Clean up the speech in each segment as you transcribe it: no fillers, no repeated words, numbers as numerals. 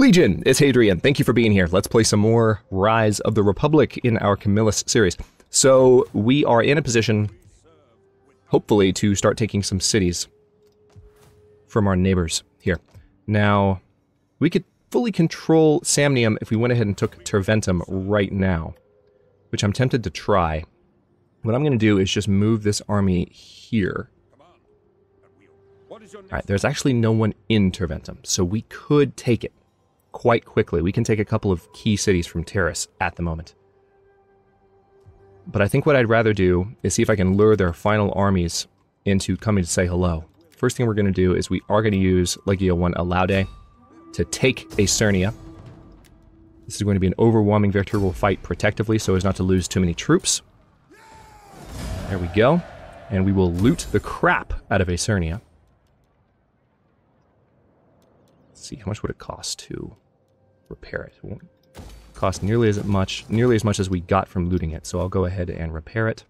Legion, it's Hadrian. Thank you for being here. Let's play some more Rise of the Republic in our Camillus series. So we are in a position, hopefully, to start taking some cities from our neighbors here. Now, we could fully control Samnium if we went ahead and took Terventum right now, which I'm tempted to try. What I'm going to do is just move this army here. Alright, there's actually no one in Terventum, so we could take it quite quickly. We can take a couple of key cities from Terrace at the moment. But I think what I'd rather do is see if I can lure their final armies into coming to say hello. First thing we're going to do is we are going to use Legio 1 Alaude to take Aecernia. This is going to be an overwhelming vertebral fight protectively so as not to lose too many troops. There we go. And we will loot the crap out of Aecernia. Let's see, how much would it cost to repair it? It won't cost nearly as much as we got from looting it, so I'll go ahead and repair it.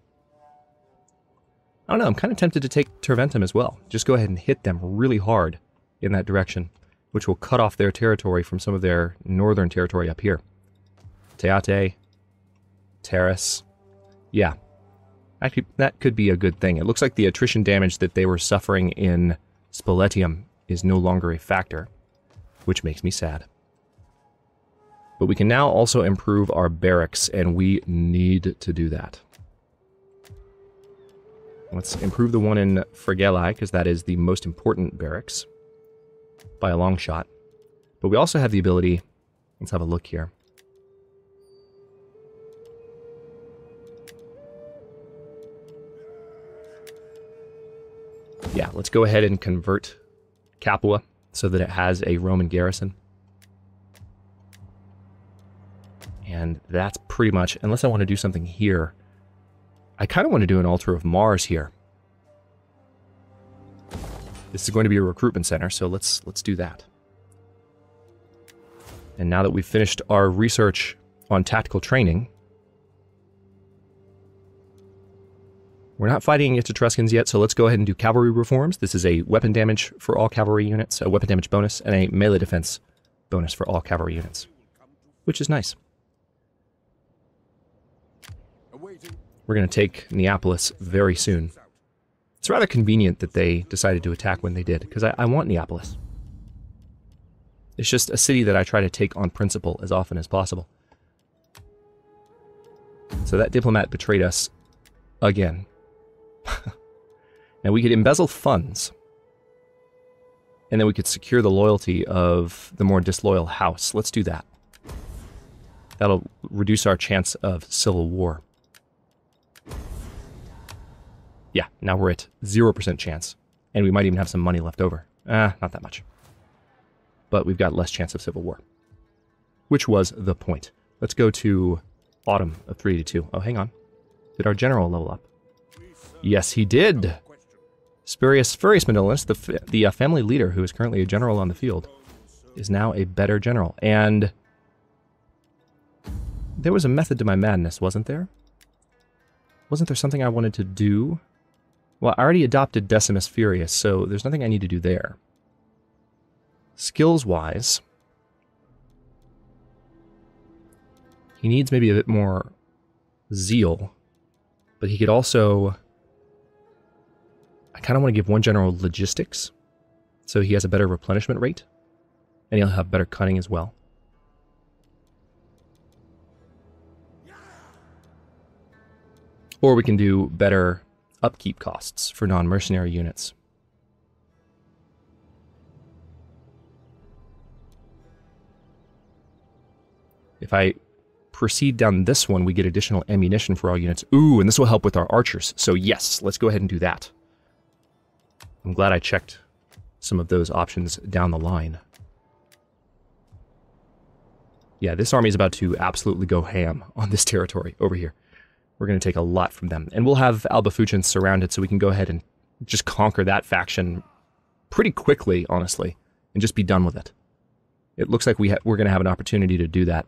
I don't know, I'm kind of tempted to take Terventum as well. Just go ahead and hit them really hard in that direction, which will cut off their territory from some of their northern territory up here. Teate, Terrace, yeah. Actually, that could be a good thing. It looks like the attrition damage that they were suffering in Spoletium is no longer a factor, which makes me sad. But we can now also improve our barracks, and we need to do that. Let's improve the one in Fregellae, because that is the most important barracks, by a long shot. But we also have the ability, let's have a look here. Yeah, let's go ahead and convert Capua so that it has a Roman garrison. And that's pretty much, unless I want to do something here. I kind of want to do an altar of Mars here. This is going to be a recruitment center, so let's do that. And now that we've finished our research on tactical training, we're not fighting against Etruscans yet, so let's go ahead and do cavalry reforms. This is a weapon damage for all cavalry units, a weapon damage bonus, and a melee defense bonus for all cavalry units, which is nice. We're going to take Neapolis very soon. It's rather convenient that they decided to attack when they did, because I want Neapolis. It's just a city that I try to take on principle as often as possible. So that diplomat betrayed us again. Now we could embezzle funds, and then we could secure the loyalty of the more disloyal house. Let's do that. That'll reduce our chance of civil war. Yeah, now we're at 0% chance. And we might even have some money left over. Not that much. But we've got less chance of civil war. Which was the point. Let's go to autumn of 382. Oh, hang on. Did our general level up? Yes, he did! Furius Camillus, the family leader who is currently a general on the field, is now a better general. And there was a method to my madness, wasn't there? Wasn't there something I wanted to do? Well, I already adopted Decimus Furius, so there's nothing I need to do there. Skills-wise, he needs maybe a bit more zeal, but he could also... I kind of want to give one general logistics, so he has a better replenishment rate, and he'll have better cunning as well. Or we can do better upkeep costs for non-mercenary units. If I proceed down this one, we get additional ammunition for all units. Ooh, and this will help with our archers. So yes, let's go ahead and do that. I'm glad I checked some of those options down the line. Yeah, this army is about to absolutely go ham on this territory over here. We're going to take a lot from them. And we'll have Albifucans surrounded so we can go ahead and just conquer that faction pretty quickly, honestly, and just be done with it. It looks like we're going to have an opportunity to do that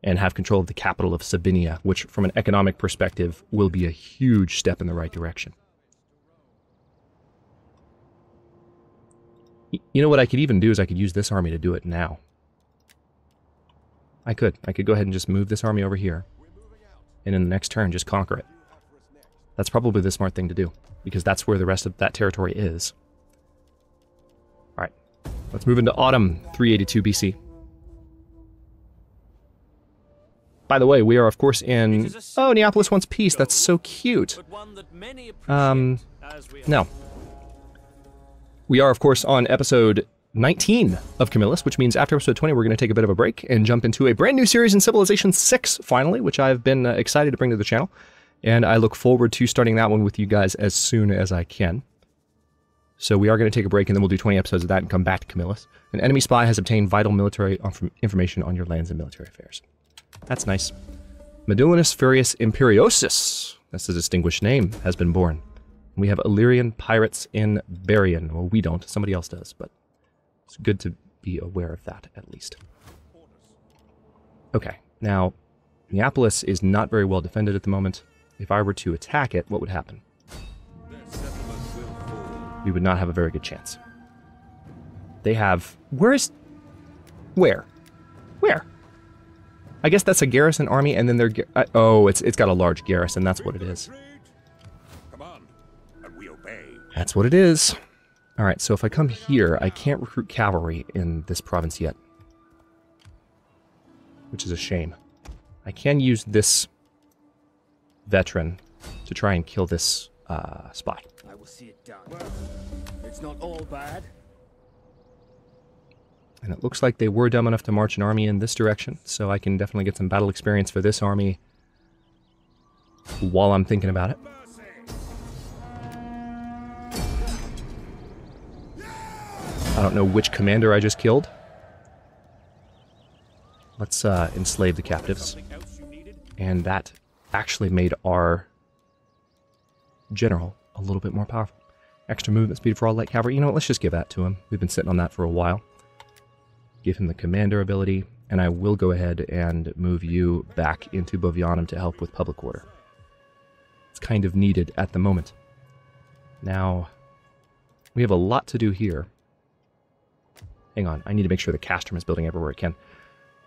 and have control of the capital of Sabinia, which from an economic perspective will be a huge step in the right direction. You know what I could even do is I could use this army to do it now. I could go ahead and just move this army over here. And in the next turn, just conquer it. That's probably the smart thing to do, because that's where the rest of that territory is. Alright, let's move into autumn 382 BC. By the way, we are, of course, in... Oh, Neapolis wants peace. That's so cute. No. We are, of course, on episode 19 of Camillus, which means after episode 20, we're going to take a bit of a break and jump into a brand new series in Civilization 6, finally, which I've been excited to bring to the channel. And I look forward to starting that one with you guys as soon as I can. So we are going to take a break, and then we'll do 20 episodes of that and come back to Camillus. An enemy spy has obtained vital military information on your lands and military affairs. That's nice. Marcus Furius Imperiosus, that's a distinguished name, has been born. We have Illyrian pirates in Barian. Well, we don't. Somebody else does, but it's good to be aware of that, at least. Okay, now, Neapolis is not very well defended at the moment. If I were to attack it, what would happen? We would not have a very good chance. They have... Where? I guess that's a garrison army, and then they're... oh, it's got a large garrison. That's what it is. That's what it is. Alright, so if I come here, I can't recruit cavalry in this province yet. Which is a shame. I can use this veteran to try and kill this spy. I will see it done. Well, it's not all bad. And it looks like they were dumb enough to march an army in this direction, so I can definitely get some battle experience for this army while I'm thinking about it. I don't know which commander I just killed. Let's enslave the captives. And that actually made our general a little bit more powerful. Extra movement speed for all light cavalry. You know what, let's just give that to him. We've been sitting on that for a while. Give him the commander ability, and I will go ahead and move you back into Bovianum to help with public order. It's kind of needed at the moment. Now, we have a lot to do here. Hang on, I need to make sure the castrum is building everywhere it can.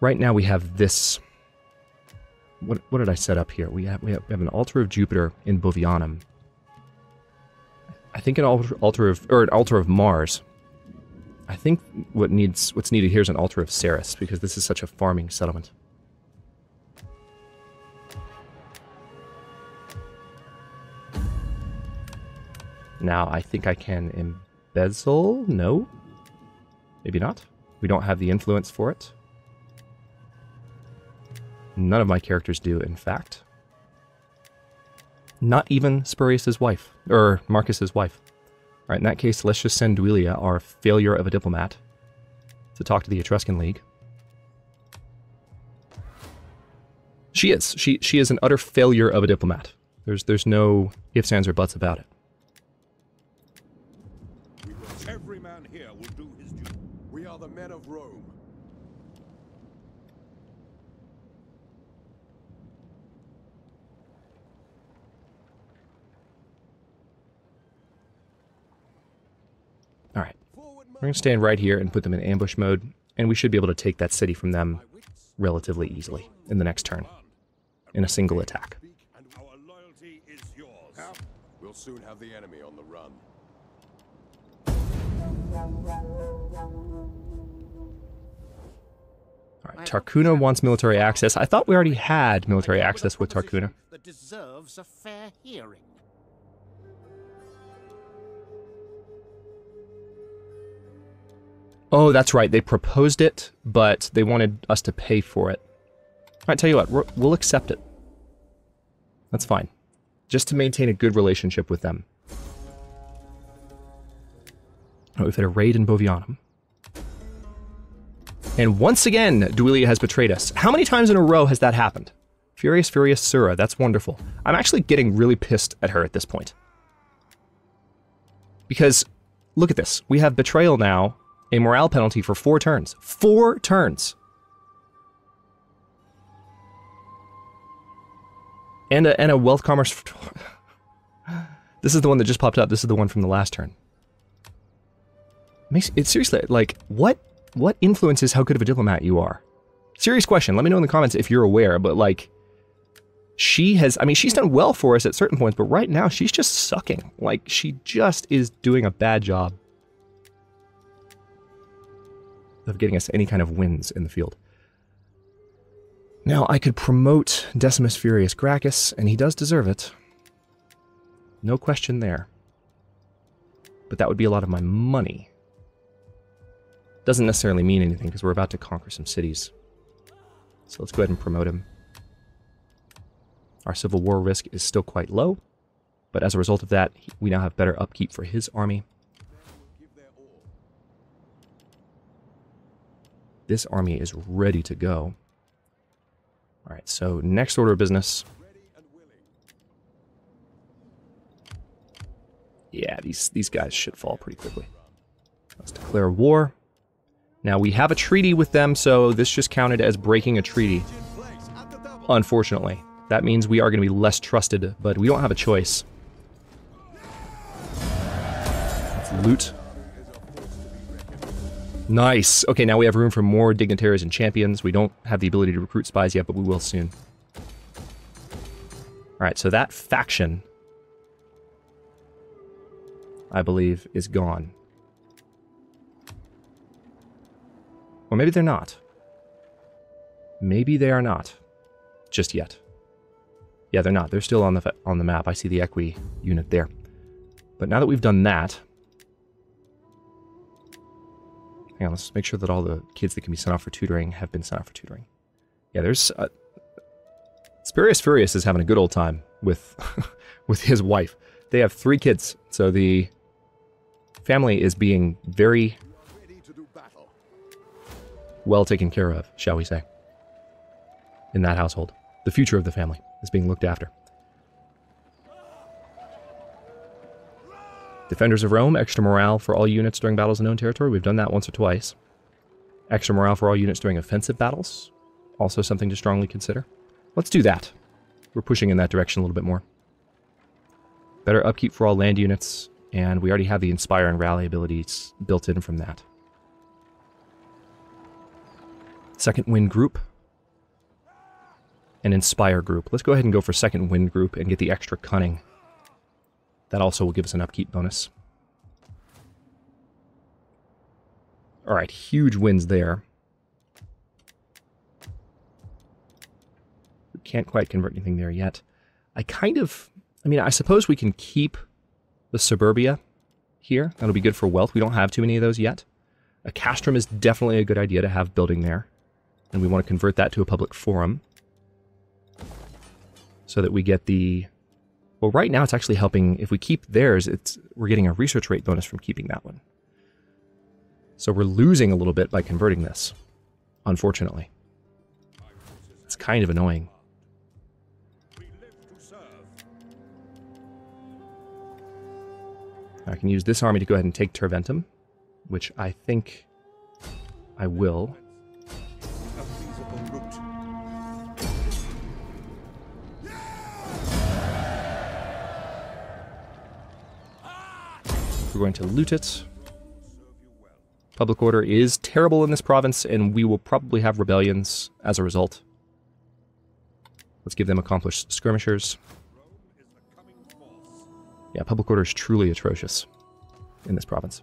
Right now we have this... What did I set up here? We have an altar of Jupiter in Bovianum. I think an altar of Mars. I think what's needed here is an altar of Ceres, because this is such a farming settlement. Now I think I can embezzle? No? Maybe not. We don't have the influence for it. None of my characters do, in fact. Not even Spurius's wife, or Marcus's wife. Alright, in that case, let's just send Duilia, our failure of a diplomat, to talk to the Etruscan League. She is. She is an utter failure of a diplomat. There's no ifs, ands, or buts about it. Every man here will do his duty. We are the men of Rome. Alright, we're going to stand right here and put them in ambush mode, and we should be able to take that city from them relatively easily in the next turn, in a single attack. Our loyalty is yours. We'll soon have the enemy on the run. Alright, Tarcuna wants military access. I thought we already had military access with Tarcuna. That deserves a fair hearing. Oh, that's right. They proposed it, but they wanted us to pay for it. Alright, tell you what, we'll accept it. That's fine. Just to maintain a good relationship with them. Oh, we've had a raid in Bovianum. And once again, Duilia has betrayed us. How many times in a row has that happened? Furious Sura, that's wonderful. I'm actually getting really pissed at her at this point. Because, look at this. We have betrayal now. A morale penalty for 4 turns. 4 turns! And a wealth commerce... This is the one that just popped up. This is the one from the last turn. It's seriously, like, what influences how good of a diplomat you are? Serious question. Let me know in the comments if you're aware, but like, she has, I mean, she's done well for us at certain points, but right now she's just sucking. Like, she just is doing a bad job of getting us any kind of wins in the field. Now, I could promote Decimus Furius Gracchus, and he does deserve it. No question there. But that would be a lot of my money. Doesn't necessarily mean anything, because we're about to conquer some cities. So let's go ahead and promote him. Our civil war risk is still quite low, but as a result of that, we now have better upkeep for his army. This army is ready to go. Alright, so next order of business. Yeah, these guys should fall pretty quickly. Let's declare war. Now, we have a treaty with them, so this just counted as breaking a treaty. Unfortunately. That means we are going to be less trusted, but we don't have a choice. Let's loot. Nice. Okay, now we have room for more dignitaries and champions. We don't have the ability to recruit spies yet, but we will soon. Alright, so that faction, I believe, is gone. Or maybe they're not. Maybe they are not. Just yet. Yeah, they're not. They're still on the map. I see the Aequi unit there. But now that we've done that... Hang on, let's make sure that all the kids that can be sent off for tutoring have been sent off for tutoring. Yeah, there's... Spurius Furius is having a good old time with, with his wife. They have 3 kids, so the family is being very well taken care of, shall we say, in that household. The future of the family is being looked after. Defenders of Rome, extra morale for all units during battles in known territory. We've done that once or twice. Extra morale for all units during offensive battles. Also something to strongly consider. Let's do that. We're pushing in that direction a little bit more. Better upkeep for all land units, and we already have the Inspire and Rally abilities built in from that. Second Wind Group. And Inspire Group. Let's go ahead and go for Second Wind Group and get the extra Cunning. That also will give us an upkeep bonus. Alright, huge wins there. We can't quite convert anything there yet. I mean, I suppose we can keep the Suburbia here. That'll be good for wealth. We don't have too many of those yet. A castrum is definitely a good idea to have building there. And we want to convert that to a public forum. So that we get the... Well, right now it's actually helping. If we keep theirs, we're getting a research rate bonus from keeping that one. So we're losing a little bit by converting this, unfortunately. It's kind of annoying. I can use this army to go ahead and take Terventum, which I think I will. We're going to loot it. Public order is terrible in this province, and we will probably have rebellions as a result. Let's give them accomplished skirmishers. Yeah, public order is truly atrocious in this province.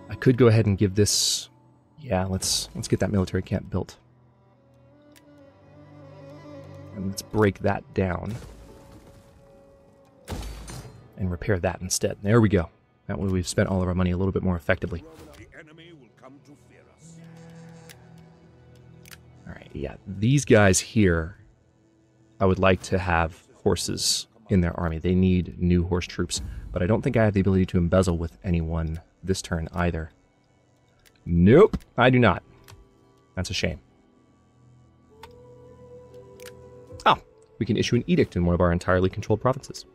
I could go ahead and give this... Yeah, let's get that military camp built. And let's break that down. And repair that instead. There we go. That way we've spent all of our money a little bit more effectively. Alright, yeah. These guys here, I would like to have horses in their army. They need new horse troops. But I don't think I have the ability to embezzle with anyone this turn either. Nope, I do not. That's a shame. Oh, we can issue an edict in one of our entirely controlled provinces.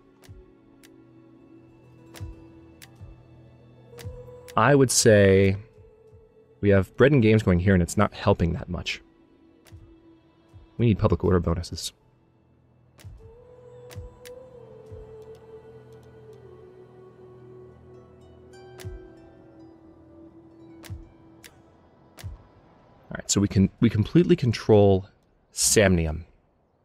I would say we have bread and games going here, and it's not helping that much. We need public order bonuses. Alright, so we completely control Samnium.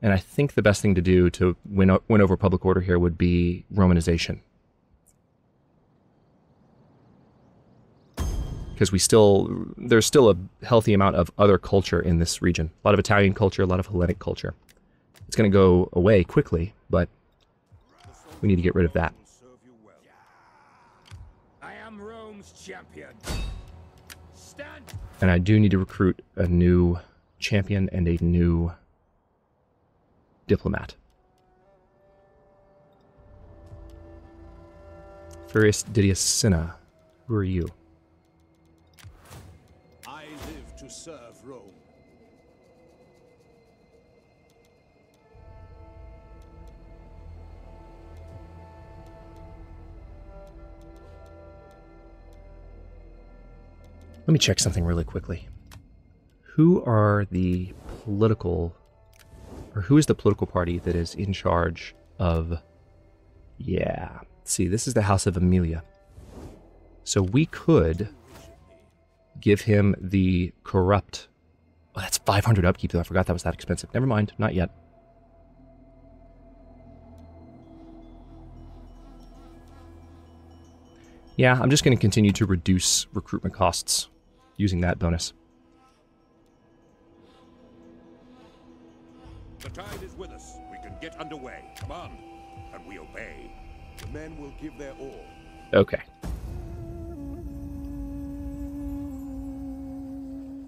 And I think the best thing to do to win over public order here would be Romanization. Because there's still a healthy amount of other culture in this region. A lot of Italian culture, a lot of Hellenic culture. It's going to go away quickly, but we need to get rid of that. I am Rome's champion. Stand. And I do need to recruit a new champion and a new diplomat. Furius Camillus, who are you? I live to serve Rome. Let me check something really quickly. Who are the political, or who is the political party that is in charge of, yeah, let's see, this is the House of Aemilia. So we could give him the corrupt, oh, that's 500 upkeep though, I forgot that was that expensive. Never mind, not yet. Yeah, I'm just going to continue to reduce recruitment costs using that bonus. The tide is with us. We can get underway. Come on. And we obey. The men will give their all. Okay.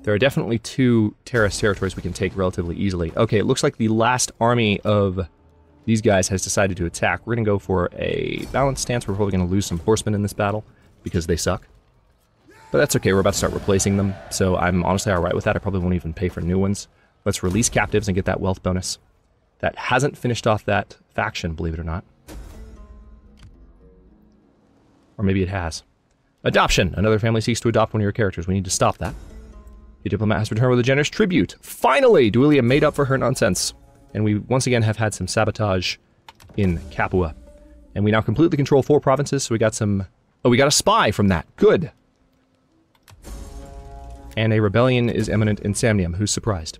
There are definitely 2 terraced territories we can take relatively easily. Okay, it looks like the last army of these guys has decided to attack. We're going to go for a balanced stance. We're probably going to lose some horsemen in this battle because they suck. But that's okay, we're about to start replacing them, so I'm honestly alright with that. I probably won't even pay for new ones. Let's release captives and get that wealth bonus. That hasn't finished off that faction, believe it or not. Or maybe it has. Adoption! Another family seeks to adopt one of your characters. We need to stop that. Your diplomat has returned with a generous tribute. Finally! Duilia made up for her nonsense. And we once again have had some sabotage in Capua. And we now completely control 4 provinces, so we got some... Oh, we got a spy from that. Good! And a rebellion is imminent in Samnium. Who's surprised?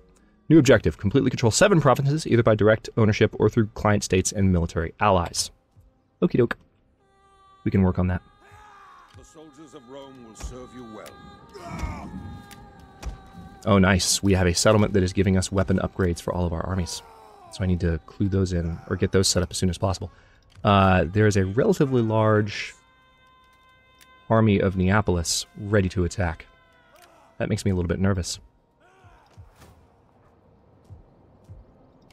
New objective. Completely control 7 provinces, either by direct ownership or through client states and military allies. Okie doke. We can work on that. The soldiers of Rome will serve you well. Oh, nice. We have a settlement that is giving us weapon upgrades for all of our armies. So I need to clue those in, or get those set up as soon as possible. There is a relatively large army of Neapolis ready to attack. That makes me a little bit nervous.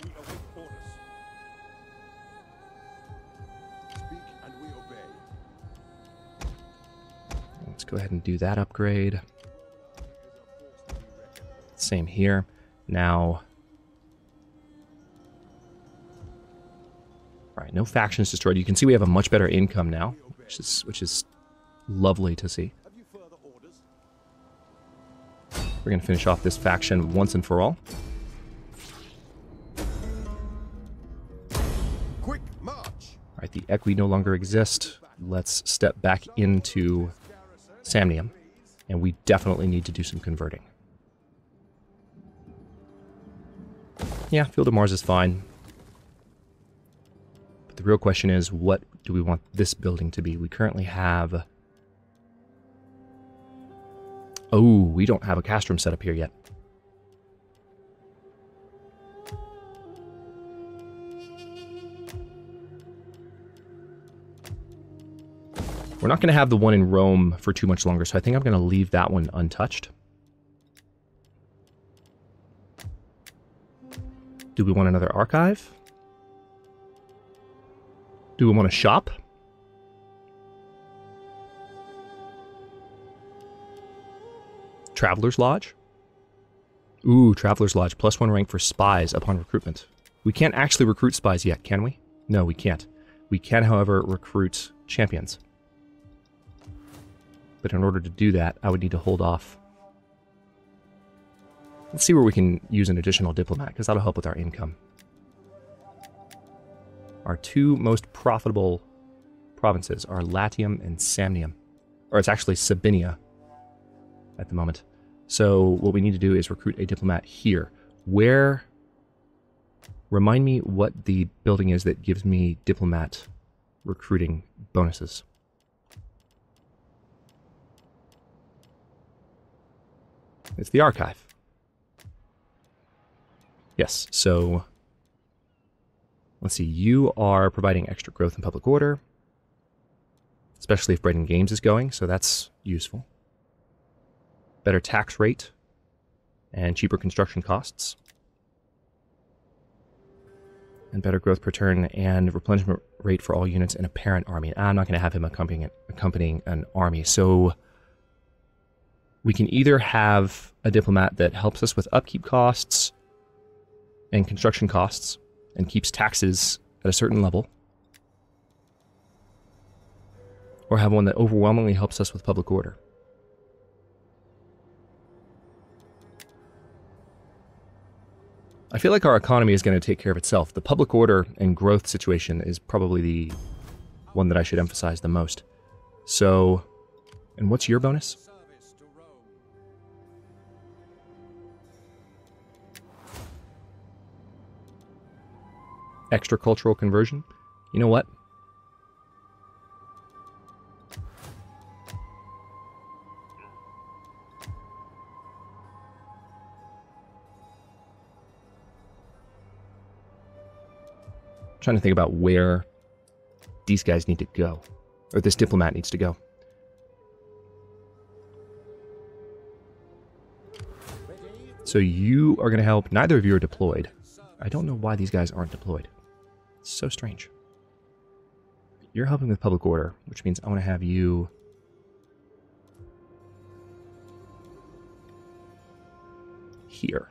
We await orders. Speak and we obey. Let's go ahead and do that upgrade. Same here. Now... Alright, no factions destroyed. You can see we have a much better income now, which is lovely to see. We're going to finish off this faction once and for all. Quick march. Alright, the Aequi no longer exist. Let's step back into Samnium, and we definitely need to do some converting. Yeah, Field of Mars is fine. But the real question is, what do we want this building to be? We currently have... Oh, we don't have a castrum set up here yet. We're not going to have the one in Rome for too much longer, so I think I'm going to leave that one untouched. Do we want another archive? Do we want a shop? Traveler's Lodge? Ooh, Traveler's Lodge. +1 rank for spies upon recruitment. We can't actually recruit spies yet, can we? No, we can't. We can, however, recruit champions. But in order to do that, I would need to hold off. Let's see where we can use an additional diplomat, because that'll help with our income. Our 2 most profitable provinces are Latium and Samnium. Or it's actually Sabinia at the moment. So what we need to do is recruit a diplomat here. Where... Remind me what the building is that gives me diplomat recruiting bonuses. It's the archive. Yes, so... Let's see, you are providing extra growth in public order. Especially if Bread and Games is going, so that's useful. Better tax rate. And cheaper construction costs. And better growth per turn and replenishment rate for all units in a parent army. I'm not going to have him accompanying an army, so... We can either have a diplomat that helps us with upkeep costs and construction costs and keeps taxes at a certain level, or have one that overwhelmingly helps us with public order. I feel like our economy is going to take care of itself. The public order and growth situation is probably the one that I should emphasize the most. So, and what's your bonus? Extra cultural conversion. You know what? I'm trying to think about where these guys need to go, or this diplomat needs to go. So you are going to help. Neither of you are deployed. I don't know why these guys aren't deployed. It's so strange. You're helping with public order, which means I want to have you here.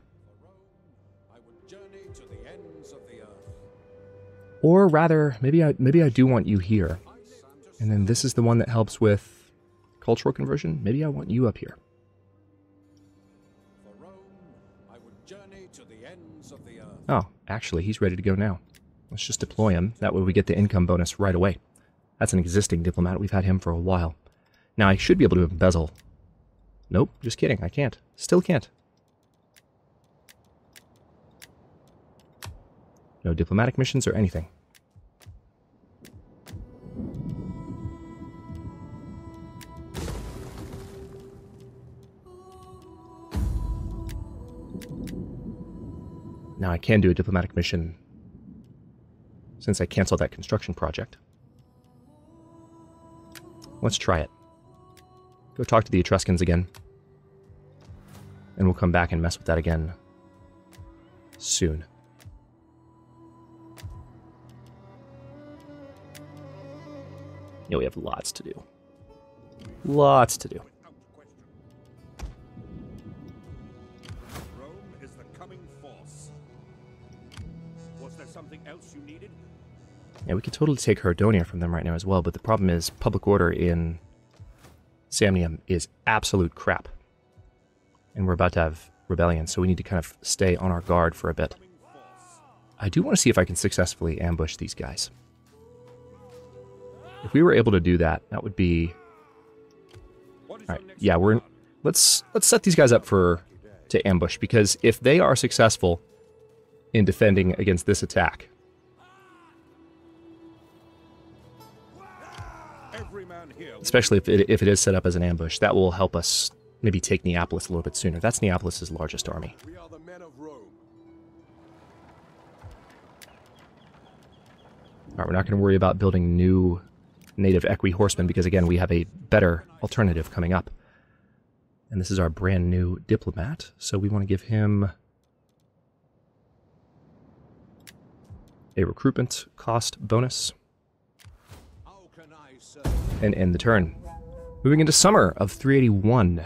Or rather, maybe I do want you here. And then this is the one that helps with cultural conversion. Maybe I want you up here. Oh, actually, he's ready to go now. Let's just deploy him. That way we get the income bonus right away. That's an existing diplomat. We've had him for a while. Now, I should be able to embezzle. Nope, just kidding. I can't. Still can't. No diplomatic missions or anything. Now I can do a diplomatic mission since I canceled that construction project. Let's try it. Go talk to the Etruscans again. And we'll come back and mess with that again soon. Yeah, we have lots to do. Lots to do. Rome is the coming force. Was there something else you needed? Yeah, we could totally take Herdonia from them right now as well, but the problem is public order in Samnium is absolute crap. And we're about to have rebellion, so we need to kind of stay on our guard for a bit. I do want to see if I can successfully ambush these guys. If we were able to do that, that would be... Alright, yeah, let's set these guys up to ambush, because if they are successful in defending against this attack, especially if it is set up as an ambush, that will help us maybe take Neapolis a little bit sooner. That's Neapolis' largest army. We are the men of Rome. Alright, we're not going to worry about building new native Aequi horsemen, because again, we have a better alternative coming up. And this is our brand new diplomat, so we want to give him a recruitment cost bonus. And end the turn. Moving into summer of 381.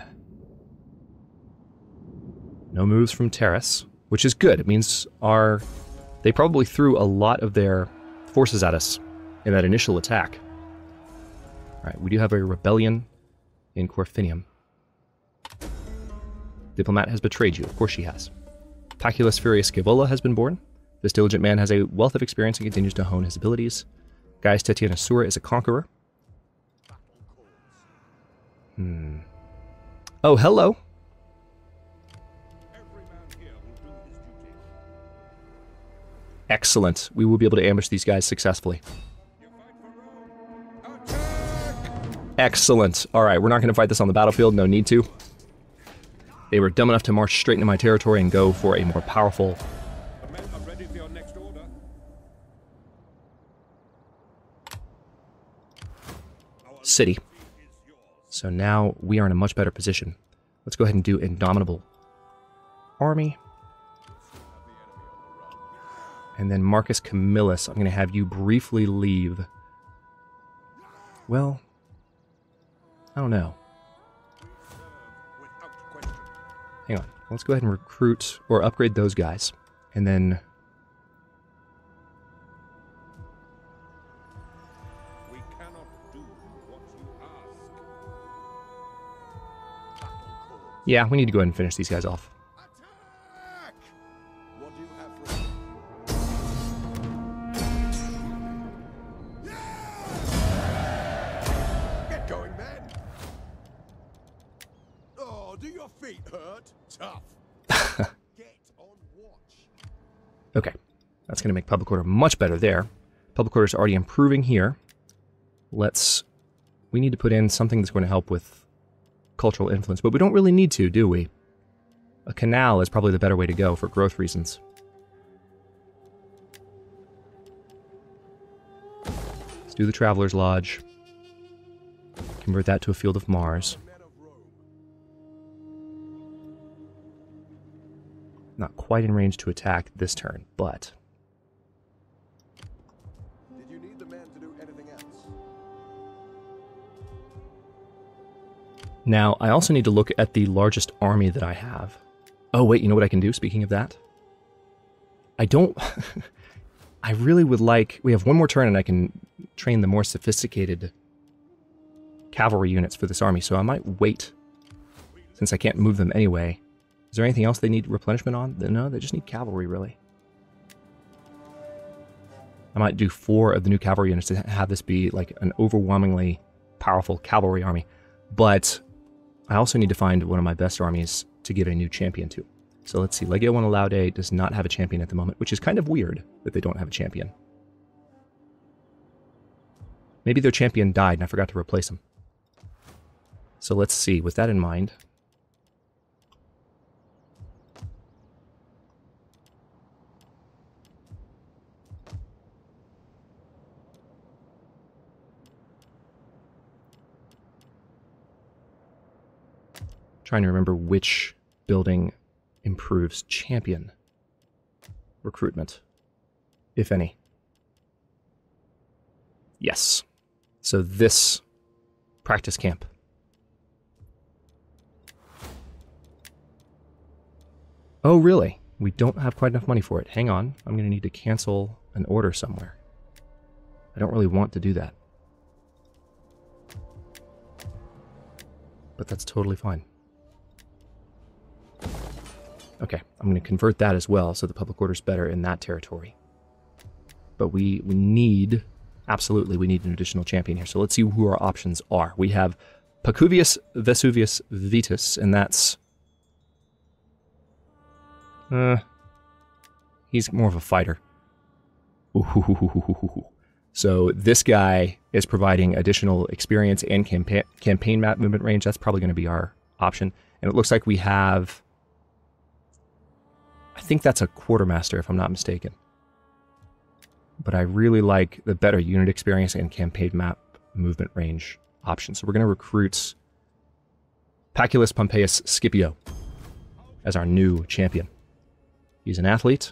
No moves from Terrace, which is good. It means they probably threw a lot of their forces at us in that initial attack. Alright, we do have a rebellion in Corfinium. Diplomat has betrayed you. Of course she has. Marcus Furius Camillus has been born. This diligent man has a wealth of experience and continues to hone his abilities. Gaius Titianus Sura is a conqueror. Oh, hello. Excellent. We will be able to ambush these guys successfully. Excellent. All right, we're not going to fight this on the battlefield. No need to. They were dumb enough to march straight into my territory and go for a more powerful The men are ready for your next order. city. So now we are in a much better position. Let's go ahead and do Indomitable Army. And then Marcus Camillus, I'm going to have you briefly leave. Well, I don't know. Without question. Hang on. Let's go ahead and recruit or upgrade those guys. And then We cannot do what you ask. yeah, we need to go ahead and finish these guys off. Attack! What do you have for me? Get going, men! Oh, do your feet hurt? Tough. Get on watch. Okay. That's going to make public order much better there. Public order is already improving here. We need to put in something that's going to help with cultural influence, but we don't really need to, do we? A canal is probably the better way to go for growth reasons. Let's do the Traveler's Lodge. Convert that to a Field of Mars. Men of Rome. Not quite in range to attack this turn, but Did you need the men to do anything else? now I also need to look at the largest army that I have. Oh wait, you know what I can do, speaking of that? I don't... I really would like... We have one more turn and I can train the more sophisticated cavalry units for this army, so I might wait, since I can't move them anyway. Is there anything else they need replenishment on? No, they just need cavalry, really. I might do 4 of the new cavalry units to have this be like an overwhelmingly powerful cavalry army. But I also need to find one of my best armies to give a new champion to. So let's see, Legio 1 Laude does not have a champion at the moment, which is kind of weird that they don't have a champion. Maybe their champion died and I forgot to replace him. So let's see, with that in mind... Trying to remember which building improves champion recruitment, if any. Yes. So this practice camp. Oh, really? We don't have quite enough money for it. Hang on. I'm going to need to cancel an order somewhere. I don't really want to do that. But that's totally fine. Okay, I'm going to convert that as well, so the public order's better in that territory. But we need, absolutely, we need an additional champion here. So let's see who our options are. We have Pacuvius Vesuvius Vetus, and that's... he's more of a fighter. So this guy is providing additional experience and campaign map movement range. That's probably going to be our option. And it looks like we have... I think that's a quartermaster, if I'm not mistaken. But I really like the better unit experience and campaign map movement range option. So we're going to recruit Paculus Pompeius Scipio as our new champion. He's an athlete.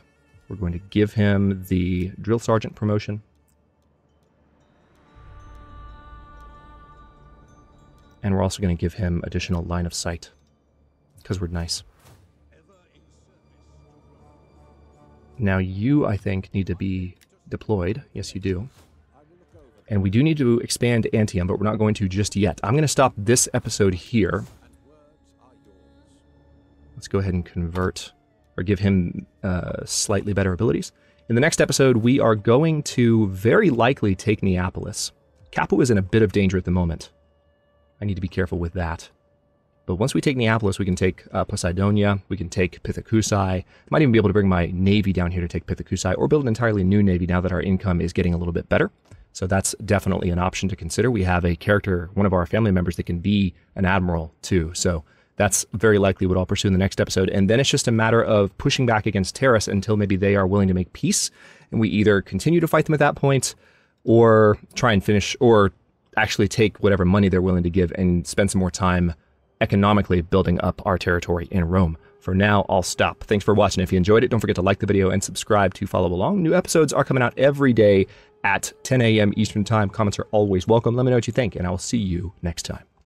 We're going to give him the drill sergeant promotion. And we're also going to give him additional line of sight, because we're nice. Now you, I think, need to be deployed. Yes, you do. And we do need to expand Antium, but we're not going to just yet. I'm going to stop this episode here. Let's go ahead and convert, or give him slightly better abilities. In the next episode, we are going to very likely take Neapolis. Capo is in a bit of danger at the moment. I need to be careful with that. But once we take Neapolis, we can take Poseidonia, we can take Pithecusae. Might even be able to bring my navy down here to take Pithecusae, or build an entirely new navy now that our income is getting a little bit better. So that's definitely an option to consider. We have a character, one of our family members, that can be an admiral too. So that's very likely what I'll pursue in the next episode. And then it's just a matter of pushing back against Terrace until maybe they are willing to make peace. And we either continue to fight them at that point, or try and finish, or actually take whatever money they're willing to give and spend some more time economically building up our territory in Rome. For now, I'll stop. Thanks for watching. If you enjoyed it, don't forget to like the video and subscribe to follow along. New episodes are coming out every day at 10 a.m. Eastern Time. Comments are always welcome. Let me know what you think, and I will see you next time.